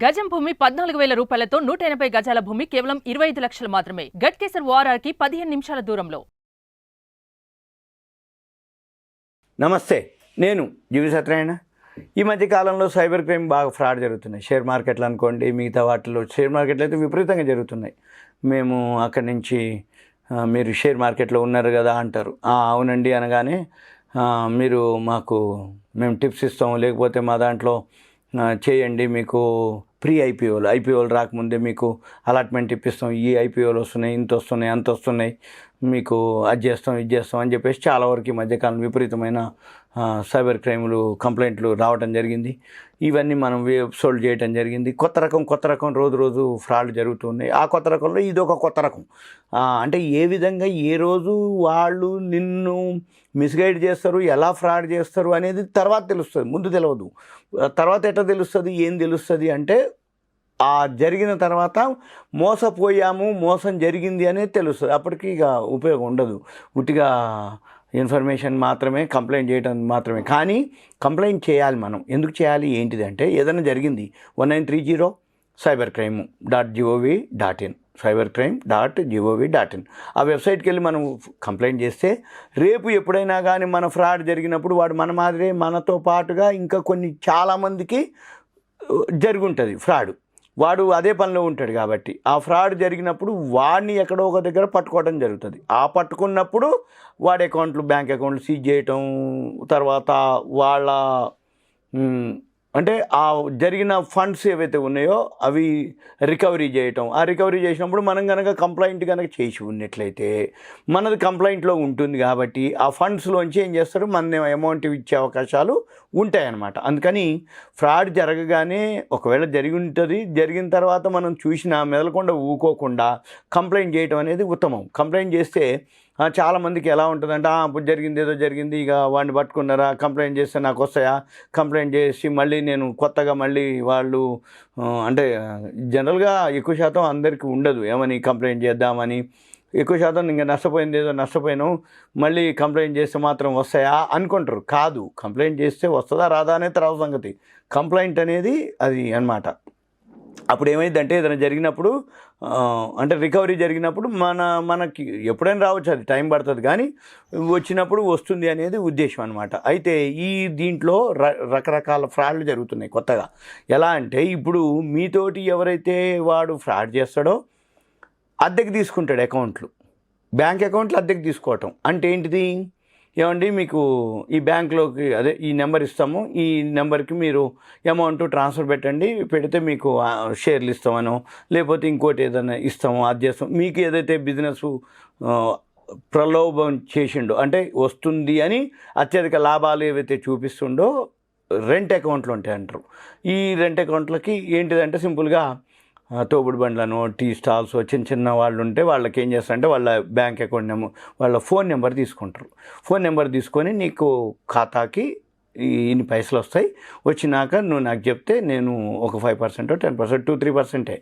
గజం భూమి 14,000 రూపాయలతో 180 గజాల భూమి కేవలం 25 లక్షలు మాత్రమే. గట్కేసర్ ఓఆర్ఆర్కి 15 నిమిషాల దూరంలో. నమస్తే, నేను జీవి సత్యనారాయణ. ఈ మధ్య కాలంలో సైబర్ క్రైమ్ బాగా ఫ్రాడ్ జరుగుతున్నాయి. షేర్ మార్కెట్లు అనుకోండి, మిగతా వాటిలో షేర్ మార్కెట్లు అయితే విపరీతంగా జరుగుతున్నాయి. మేము అక్కడి నుంచి మీరు షేర్ మార్కెట్లో ఉన్నారు కదా అంటారు. అవునండి అనగానే మేము టిప్స్ ఇస్తాము, లేకపోతే మా దాంట్లో చేయండి, మీకు ప్రీ ఐపీఓలు రాకముందే మీకు అలాట్మెంట్ ఇప్పిస్తాం, ఈ ఐపీఓలు వస్తున్నాయి, ఇంత వస్తున్నాయి, అంత వస్తున్నాయి, మీకు అది చేస్తాం ఇది చేస్తాం అని చెప్పేసి చాలా వరకు ఈ మధ్యకాలం విపరీతమైన సైబర్ క్రైమ్లు కంప్లైంట్లు రావడం జరిగింది. ఇవన్నీ మనం సోల్వ్ చేయడం జరిగింది. కొత్త రకం రోజు ఫ్రాడ్ జరుగుతున్నాయి. ఆ కొత్త రకంలో ఇది ఒక కొత్త రకం. అంటే ఏ విధంగా ఏ రోజు వాళ్ళు నిన్ను మిస్గైడ్ చేస్తారు, ఎలా ఫ్రాడ్ చేస్తారు అనేది తర్వాత తెలుస్తుంది, ముందు తెలియదు. తర్వాత ఎట్లా తెలుస్తుంది, ఏం తెలుస్తుంది అంటే జరిగిన తర్వాత మోసపోయాము, మోసం జరిగింది అనేది తెలుస్తుంది. అప్పటికి ఇక ఉపయోగం ఉండదు, ఉట్టిగా ఇన్ఫర్మేషన్ మాత్రమే, కంప్లైంట్ చేయడం మాత్రమే. కానీ కంప్లైంట్ చేయాలి. మనం ఎందుకు చేయాలి, ఏంటిది అంటే ఏదైనా జరిగింది 1930 cybercrime.gov.in cybercrime.gov.in ఆ వెబ్సైట్కి వెళ్ళి మనం కంప్లైంట్ చేస్తే రేపు ఎప్పుడైనా కానీ మన ఫ్రాడ్ జరిగినప్పుడు వాడు మన మాదిరే మనతో పాటుగా ఇంకా చాలామందికి జరుగుంటుంది ఫ్రాడ్. వాడు అదే పనిలో ఉంటాడు కాబట్టి ఆ ఫ్రాడ్ జరిగినప్పుడు వాడిని ఎక్కడో ఒక దగ్గర పట్టుకోవడం జరుగుతుంది. ఆ పట్టుకున్నప్పుడు వాడి బ్యాంక్ అకౌంట్లు సీజ్ చేయటం, తర్వాత వాళ్ళ అంటే ఆ జరిగిన ఫండ్స్ ఏవైతే ఉన్నాయో అవి రికవరీ చేయటం. ఆ రికవరీ చేసినప్పుడు మనం కనుక కంప్లైంట్ కనుక చేసి ఉన్నట్లయితే మనది కంప్లైంట్లో ఉంటుంది కాబట్టి ఆ ఫండ్స్లోంచి ఏం చేస్తారు, మన అమౌంట్ ఇచ్చే అవకాశాలు ఉంటాయన్నమాట. అందుకని ఫ్రాడ్ జరగగానే ఒకవేళ జరిగిన తర్వాత మనం చూసినా మెదలకుండా ఊకోకుండా కంప్లైంట్ చేయటం అనేది ఉత్తమం. కంప్లైంట్ చేస్తే చాలామందికి ఎలా ఉంటుందంటే ఇప్పుడు జరిగింది, ఏదో జరిగింది, ఇక వాడిని పట్టుకున్నారా, కంప్లైంట్ చేస్తే నాకు వస్తాయా, కంప్లైంట్ చేసి మళ్ళీ నేను కొత్తగా మళ్ళీ వాళ్ళు అంటే జనరల్గా ఎక్కువ శాతం అందరికీ ఉండదు ఏమని కంప్లైంట్ చేద్దామని. ఎక్కువ శాతం ఇంకా నష్టపోయాను మళ్ళీ కంప్లైంట్ చేస్తే మాత్రం వస్తాయా అనుకుంటారు. కాదు, కంప్లైంట్ చేస్తే వస్తుందా రాదా అనేది తర్వాత సంగతి. కంప్లైంట్ అనేది అది అన్నమాట. అప్పుడు ఏమైందంటే ఏదైనా జరిగినప్పుడు అంటే రికవరీ జరిగినప్పుడు మనకి ఎప్పుడైనా రావచ్చు, అది టైం పడుతుంది, కానీ వచ్చినప్పుడు వస్తుంది అనేది ఉద్దేశం అనమాట. అయితే దీంట్లో రకరకాల ఫ్రాడ్లు జరుగుతున్నాయి కొత్తగా. ఎలా అంటే ఇప్పుడు మీతోటి ఎవరైతే వాడు ఫ్రాడ్ చేస్తాడో అద్దెకి తీసుకుంటాడు బ్యాంక్ అకౌంట్లు అద్దెకి తీసుకోవటం. అంటే ఏంటిది, ఏమండి మీకు ఈ బ్యాంక్లోకి ఈ నెంబర్ ఇస్తాము, ఈ నెంబర్కి మీరు అమౌంట్ ట్రాన్స్ఫర్ పెడితే మీకు షేర్లు ఇస్తామనో లేకపోతే ఇంకోటి ఏదైనా ఇస్తామో అది చేస్తాం. మీకు ఏదైతే బిజినెస్ ప్రలోభం చేసిండో అంటే వస్తుంది అని అత్యధిక లాభాలు ఏవైతే చూపిస్తుండో రెంట్ అకౌంట్లు ఉంటాయి అంటారు. ఈ రెంట్ అకౌంట్లకి ఏంటిదంటే సింపుల్గా తోపుడు బండ్లను, టీ స్టాల్స్, చిన్న వాళ్ళు ఉంటే వాళ్ళకి ఏం చేస్తారంటే వాళ్ళ బ్యాంక్ అకౌంట్ వాళ్ళ ఫోన్ నెంబర్ తీసుకుంటారు. ఫోన్ నెంబర్ తీసుకొని నీకు ఖాతాకి ఇన్ని పైసలు వస్తాయి, వచ్చినాక నువ్వు నాకు చెప్తే నేను ఒక 5%, 10%, 2-3%,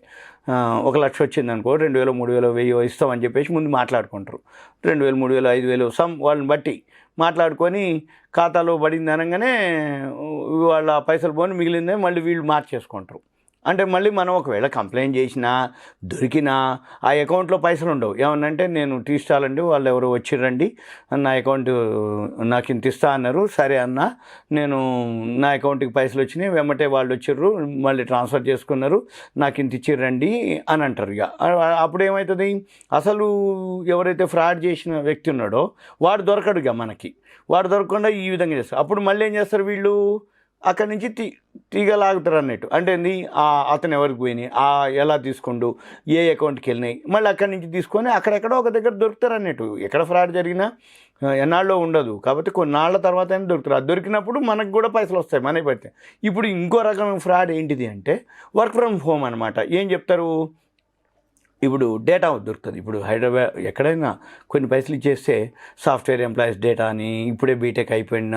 1 లక్ష వచ్చింది అనుకో 2,000, 3,000, 1,000 ఇస్తామని చెప్పేసి ముందు మాట్లాడుకుంటారు. 2,000, 3,000, 5,000 వాళ్ళని బట్టి మాట్లాడుకొని ఖాతాలో పడింది అనగానే వాళ్ళ పైసలు పోని మిగిలిందే మళ్ళీ వీళ్ళు మార్చేసుకుంటారు. అంటే మళ్ళీ మనం ఒకవేళ కంప్లైంట్ చేసినా దొరికినా ఆ అకౌంట్లో పైసలు ఉండవు. ఏమన్నంటే నేను టీ స్టాల్ అండి, వాళ్ళు ఎవరు వచ్చిర్రండి, నా అకౌంట్ నాకు ఇంత ఇస్తా అన్నారు, సరే అన్న నేను నా అకౌంట్కి పైసలు వచ్చినాయి, వెమ్మటే వాళ్ళు వచ్చిర్రు, మళ్ళీ ట్రాన్స్ఫర్ చేసుకున్నారు, నాకు ఇంత ఇచ్చిర్రండి అని అంటారు. ఇక అప్పుడు ఏమవుతుంది, అసలు ఎవరైతే ఫ్రాడ్ చేసిన వ్యక్తి ఉన్నాడో వాడు దొరకడు. ఇక వాడు దొరకకుండా ఈ విధంగా చేస్తారు. అప్పుడు మళ్ళీ ఏం చేస్తారు, వీళ్ళు అక్కడి నుంచి తీగలాగుతారు అన్నట్టు. అంటే అతను ఎవరికి పోయినాయి, ఎలా తీసుకుండు, ఏ అకౌంట్కి వెళ్ళినాయి, మళ్ళీ అక్కడి నుంచి తీసుకొని అక్కడెక్కడో ఒక దగ్గర దొరుకుతారు అన్నట్టు. ఎక్కడ ఫ్రాడ్ జరిగినా ఎన్నాళ్ళలో ఉండదు కాబట్టి కొన్నాళ్ళ తర్వాత అయినా దొరుకుతారు. అది దొరికినప్పుడు మనకు కూడా పైసలు వస్తాయి, మనకి పెడితే. ఇప్పుడు ఇంకో రకమైన ఫ్రాడ్ ఏంటిది అంటే వర్క్ ఫ్రమ్ హోమ్ అనమాట. ఏం చెప్తారు, ఇప్పుడు డేటా దొరుకుతుంది. ఇప్పుడు హైదరాబాద్ ఎక్కడైనా కొన్ని పైసలు ఇచ్చేస్తే సాఫ్ట్వేర్ ఎంప్లాయీస్ డేటా అని, ఇప్పుడే బీటెక్ అయిపోయిన,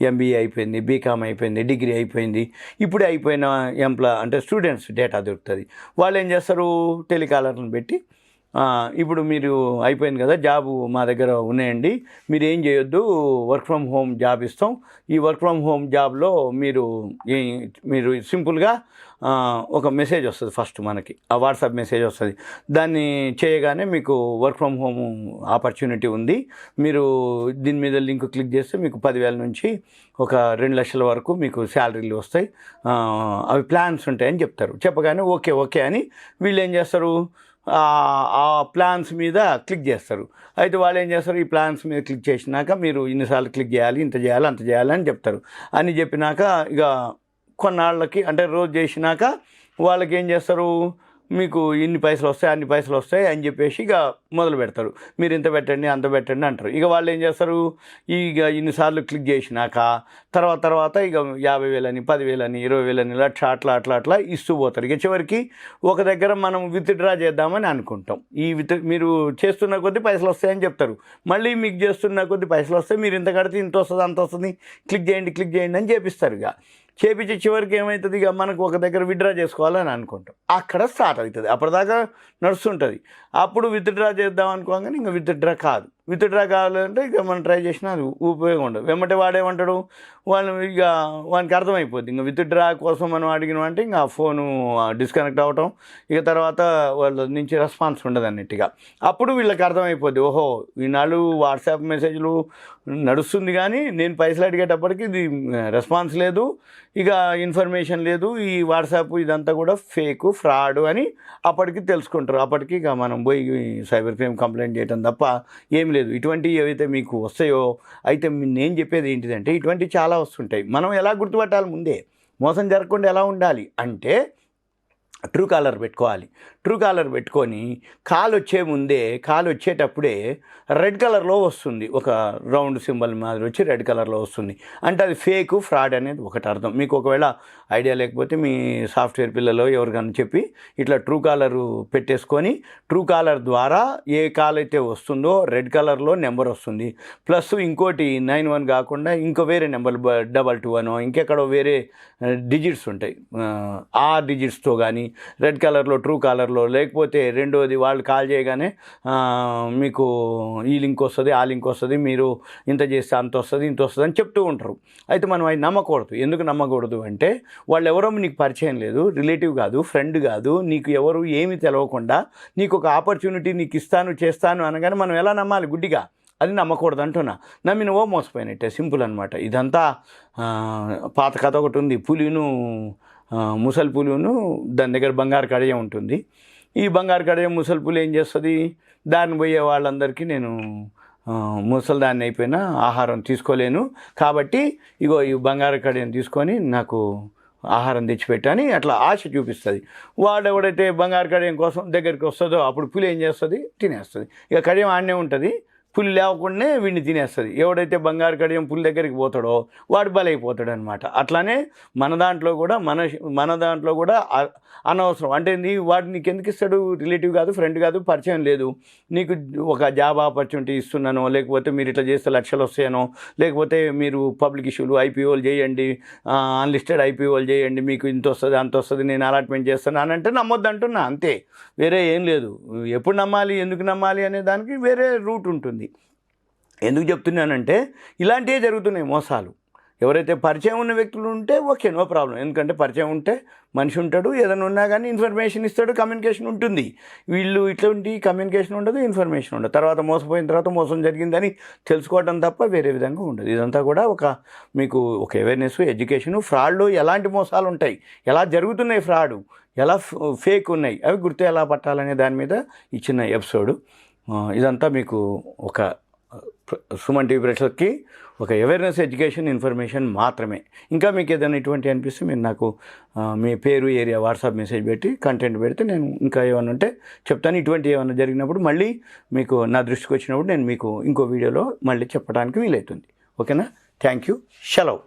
ఎంబీఏ అయిపోయింది, బీకామ్ అయిపోయింది, డిగ్రీ అయిపోయింది, ఇప్పుడే అయిపోయిన అంటే స్టూడెంట్స్ డేటా దొరుకుతుంది. వాళ్ళు ఏం చేస్తారు, టెలికాలర్లను పెట్టి ఇప్పుడు మీరు అయిపోయింది కదా, జాబు మా దగ్గర ఉన్నాయండి, మీరు ఏం చేయొద్దు, వర్క్ ఫ్రమ్ హోమ్ జాబ్ ఇస్తాం, ఈ వర్క్ ఫ్రమ్ హోమ్ జాబ్లో మీరు సింపుల్గా ఒక మెసేజ్ వస్తుంది ఫస్ట్ మనకి, ఆ వాట్సాప్ మెసేజ్ వస్తుంది. దాన్ని చేయగానే మీకు వర్క్ ఫ్రమ్ హోమ్ ఆపర్చునిటీ ఉంది, మీరు దీని మీద లింక్ క్లిక్ చేస్తే మీకు 10,000 నుంచి ఒక 2 లక్షల వరకు మీకు శాలరీలు వస్తాయి, అవి ప్లాన్స్ ఉంటాయని చెప్తారు. చెప్పగానే ఓకే అని వీళ్ళు ఏం చేస్తారు, ఆ ప్లాన్స్ మీద క్లిక్ చేస్తారు. అయితే వాళ్ళు ఏం చేస్తారు, ఈ ప్లాన్స్ మీద క్లిక్ చేసినాక మీరు ఇన్నిసార్లు క్లిక్ చేయాలి, ఇంత చేయాలి, అంత చేయాలి అని చెప్తారు. అని చెప్పినాక ఇక కొన్నాళ్ళకి అంటే రోజు చేసినాక వాళ్ళకి ఏం చేస్తారు, మీకు ఇన్ని పైసలు వస్తాయి, అన్ని పైసలు వస్తాయి అని చెప్పేసి ఇక మొదలు పెడతారు. మీరు ఇంత పెట్టండి, అంత పెట్టండి అంటారు. ఇక వాళ్ళు ఏం చేస్తారు, ఇక ఇన్నిసార్లు క్లిక్ చేసినాక తర్వాత ఇక 50,000 అని, 10,000 అని, 20,000 అని, లక్ష అట్లా ఇస్తూ పోతారు. ఇక చివరికి ఒక దగ్గర మనం విత్డ్రా చేద్దామని అనుకుంటాం. మీరు చేస్తున్న కొద్దీ పైసలు వస్తాయని చెప్తారు. మళ్ళీ మీకు చేస్తున్న కొద్దీ పైసలు వస్తాయి, మీరు ఇంత కడితే ఇంత వస్తుంది, అంత వస్తుంది, క్లిక్ చేయండి అని చేపిస్తారు. ఇక చేపించి చివరికి ఏమవుతుంది, ఇక మనకు ఒక దగ్గర విత్డ్రా చేసుకోవాలని అనుకుంటాం. అక్కడ స్టార్ట్ అవుతుంది, అప్పటిదాకా నడుస్తుంటుంది. అప్పుడు విత్డ్రా చేద్దాం అనుకోగానే ఇంకా విత్డ్రా కాదు. విత్డ్రా కావాలంటే ఇక మనం ట్రై చేసినా అది ఉపయోగం ఉండదు. వెంబటే వాడేమంటాడు, వానికి అర్థమైపోద్ది ఇంకా విత్డ్రా కోసం మనం అడిగినామంటే ఇంకా ఆ ఫోను డిస్కనెక్ట్ అవ్వటం, ఇక తర్వాత వాళ్ళ నుంచి రెస్పాన్స్ ఉండదు అన్నట్టుగా. అప్పుడు వీళ్ళకి అర్థమైపోద్ది, ఓహో ఈనాడు వాట్సాప్ మెసేజ్లు నడుస్తుంది కానీ నేను పైసలు అడిగేటప్పటికి ఇది రెస్పాన్స్ లేదు, ఇక ఇన్ఫర్మేషన్ లేదు, ఈ వాట్సాప్ ఇదంతా కూడా ఫేక్ ఫ్రాడ్ అని అప్పటికి తెలుసుకుంటారు. అప్పటికి ఇక మనం పోయి సైబర్ క్రైమ్ కంప్లైంట్ చేయడం తప్ప ఏం లేదు. ఇటువంటివి ఏవైతే మీకు వస్తాయో, అయితే నేను చెప్పేది ఏంటిదంటే ఇటువంటివి చాలా వస్తుంటాయి. మనం ఎలా గుర్తుపట్టాలి, ముందే మోసం జరగకుండా ఎలా ఉండాలి అంటే ట్రూ కాలర్ పెట్టుకోవాలి. ట్రూ కాలర్ పెట్టుకొని కాల్ వచ్చేటప్పుడే రెడ్ కలర్లో వస్తుంది, ఒక రౌండ్ సింబల్ మాదిరి వచ్చి రెడ్ కలర్లో వస్తుంది. అంటే అది ఫేక్ ఫ్రాడ్ అనేది ఒకటి అర్థం. మీకు ఒకవేళ ఐడియా లేకపోతే మీ సాఫ్ట్వేర్ పిల్లలో ఎవరికైనా చెప్పి ఇట్లా ట్రూ కాలర్ పెట్టేసుకొని ట్రూ కాలర్ ద్వారా ఏ కాల్ అయితే వస్తుందో రెడ్ కలర్లో నెంబర్ వస్తుంది. ప్లస్ ఇంకోటి 91 కాకుండా ఇంకో వేరే నెంబర్ 22 అనో ఇంకెక్కడో వేరే డిజిట్స్ ఉంటాయి. ఆ డిజిట్స్తో కానీ రెడ్ కలర్లో ట్రూ కాలర్లో, లేకపోతే రెండోది వాళ్ళు కాల్ చేయగానే మీకు ఈ లింక్ వస్తుంది, ఆ లింక్ వస్తుంది, మీరు ఇంత చేస్తే అంత వస్తుంది, ఇంత వస్తుంది అని చెప్తూ ఉంటారు. అయితే మనం అది నమ్మకూడదు. ఎందుకు నమ్మకూడదు అంటే వాళ్ళు ఎవరో నీకు పరిచయం లేదు, రిలేటివ్ కాదు, ఫ్రెండ్ కాదు, నీకు ఎవరు ఏమీ తెలవకుండా నీకు ఒక ఆపర్చునిటీ నీకు చేస్తాను అనగానే మనం ఎలా నమ్మాలి గుడ్డిగా? అది నమ్మకూడదు అంటున్నా. నమ్మిన మోసపోయినట్టే, సింపుల్ అనమాట. ఇదంతా పాత కథ ఒకటి ఉంది, ముసలి పులిను దాని దగ్గర బంగారు కడియం ఉంటుంది. ఈ బంగారు కడియం ముసలి పులి ఏం చేస్తుంది, దాన్ని పోయే వాళ్ళందరికీ నేను ముసలిదాన్ని అయిపోయినా ఆహారం తీసుకోలేను కాబట్టి ఇగో ఈ బంగారు కడియం తీసుకొని నాకు ఆహారం తెచ్చిపెట్టని అట్లా ఆశ చూపిస్తుంది. వాడు ఎవడైతే బంగారు కడియం కోసం దగ్గరికి వస్తుందో అప్పుడు పులి ఏం చేస్తుంది, తినేస్తుంది. ఇక కడియం ఆడనే ఉంటుంది, పులి లేవకుండానే వీడిని తినేస్తుంది. ఎవడైతే బంగారు కడియం పులి దగ్గరికి పోతాడో వాడు బలైపోతాడు అనమాట. అట్లానే మన దాంట్లో కూడా అనవసరం అంటే వాడు నీకు ఎందుకు ఇస్తాడు, రిలేటివ్ కాదు, ఫ్రెండ్ కాదు, పరిచయం లేదు, నీకు ఒక జాబ్ ఆపర్చునిటీ ఇస్తున్నానో, లేకపోతే మీరు ఇట్లా చేస్తే లక్షలు వస్తాయనో, లేకపోతే మీరు పబ్లిక్ ఇష్యూలు ఐపీఓలు చేయండి, అన్లిస్టెడ్ ఐపీఓలు చేయండి, మీకు ఇంత వస్తుంది అంత వస్తుంది, నేను అలాట్మెంట్ చేస్తాను అని అంటే నమ్మొద్దు అంటున్నా, అంతే, వేరే ఏం లేదు. ఎప్పుడు నమ్మాలి, ఎందుకు నమ్మాలి అనే దానికి వేరే రూట్ ఉంటుంది. ఎందుకు చెప్తున్నానంటే ఇలాంటివే జరుగుతున్నాయి మోసాలు. ఎవరైతే పరిచయం ఉన్న వ్యక్తులు ఉంటే ఓకే, నో ప్రాబ్లం. ఎందుకంటే పరిచయం ఉంటే మనిషి ఉంటాడు, ఏదైనా ఉన్నా కానీ ఇన్ఫర్మేషన్ ఇస్తాడు, కమ్యూనికేషన్ ఉంటుంది. వీళ్ళు ఇట్లాంటి కమ్యూనికేషన్ ఉండదు, ఇన్ఫర్మేషన్ ఉండదు. తర్వాత మోసపోయిన తర్వాత మోసం జరిగిందని తెలుసుకోవడం తప్ప వేరే విధంగా ఉండదు. ఇదంతా కూడా మీకు ఒక అవేర్నెస్, ఎడ్యుకేషను. ఫ్రాడ్లో ఎలాంటి మోసాలు ఉంటాయి, ఎలా జరుగుతున్నాయి ఫ్రాడు, ఎలా ఫేక్ ఉన్నాయి, అవి గుర్తు ఎలా పట్టాలనే దాని మీద ఇచ్చిన ఎపిసోడు. ఇదంతా మీకు ఒక సుమన్ టీవీ ప్రేక్షకులకి ఒక అవేర్నెస్, ఎడ్యుకేషన్, ఇన్ఫర్మేషన్ మాత్రమే. ఇంకా మీకు ఏదైనా ఇటువంటి అనిపిస్తే మీరు నాకు మీ పేరు, ఏరియా, వాట్సాప్ మెసేజ్ పెట్టి కంటెంట్ పెడితే నేను ఇంకా ఏమైనా ఉంటే చెప్తాను. ఇటువంటి ఏమైనా జరిగినప్పుడు మళ్ళీ మీకు నా దృష్టికి వచ్చినప్పుడు నేను మీకు ఇంకో వీడియోలో మళ్ళీ చెప్పడానికి వీలవుతుంది. ఓకేనా? Thank you. సెలవు.